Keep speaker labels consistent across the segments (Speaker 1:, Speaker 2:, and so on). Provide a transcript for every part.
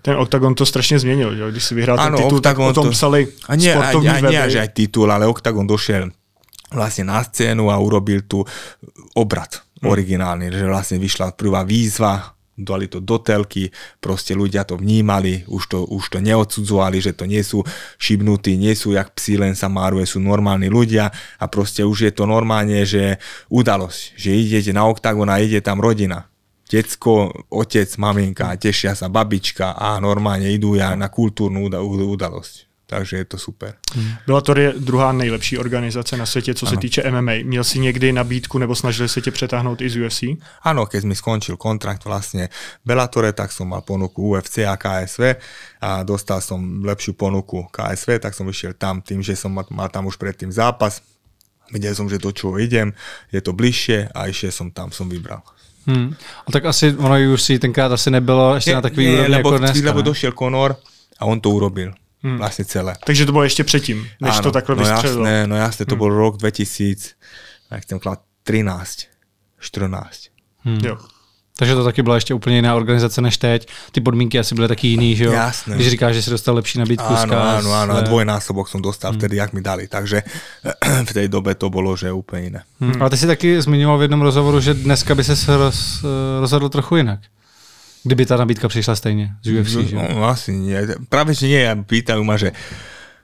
Speaker 1: Ten Octagon to strašně změnil, že? Když si vyhrál ten titul, tak o tom psali
Speaker 2: sportovní weby. Nie až aj titul, ale Octagon došiel vlastne na scénu a urobil tu obrat originálny, že vlastne vyšla prvá výzva, dali to do telky, proste ľudia to vnímali, už to neodsudzovali, že to nie sú šibnutí, nie sú jak psi, len sa máruje, sú normálni ľudia a proste už je to normálne, že udalosť, že idete na Octagon a ide tam rodina. Decko, otec, maminka, tešia sa babička a normálne idú na kultúrnu udalosť. Takže je to super.
Speaker 1: Bellator je druhá nejlepší organizace na světě, co se týče MMA. Měl si někdy nabídku nebo snažili se tě přetáhnout i z UFC?
Speaker 2: Áno, keď mi skončil kontrakt vlastne Bellatore, tak som mal ponuku UFC a KSV a dostal som lepšiu ponuku KSV, tak som išiel tam tým, že som mal tam už predtým zápas. Videl som, že do čoho idem, je to bližšie a išiel som tam, som vybral.
Speaker 3: A tak asi ono UFC tenkrát asi nebylo ještě na takový úrovni jako dneska.
Speaker 2: Lebo došiel Conor a on to urobil. Vlastne celé.
Speaker 1: Takže to bylo ještě předtím, než to takhle vystřelilo.
Speaker 2: No jasné, to bol rok 2000, jak jsem klad, 13, 14.
Speaker 1: Jo.
Speaker 3: Takže to taky byla ještě úplně jiná organizace než teď. Ty podmínky asi byly taky jiný, že jo?
Speaker 2: Jasné.
Speaker 3: Když říkáš, že si dostal lepší nabídku z KSV.
Speaker 2: Áno, a dvojnásobok som dostal vtedy, jak mi dali. Takže v tej dobe to bolo, že úplně jiné.
Speaker 3: Ale ty si taky zmiňoval v jednom rozhovoru, že dneska by se rozhodl trochu jinak. Kdyby tá nabídka prišla stejne z UFC, že?
Speaker 2: No asi nie. Práve, že nie. Pýtajú ma, že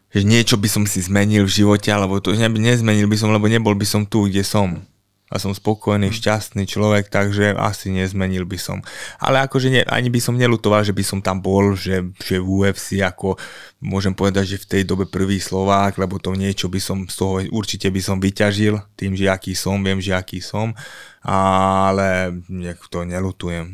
Speaker 2: niečo by som si zmenil v živote, alebo to nezmenil by som, lebo nebol by som tu, kde som. A som spokojný, šťastný človek, takže asi nezmenil by som. Ale akože ani by som neľutoval, že by som tam bol, že v UFC, ako môžem povedať, že v tej dobe prvý Slovák, lebo to niečo by som z toho určite by som vyťažil, tým, že aký som, viem, že aký som, ale to neľutujem.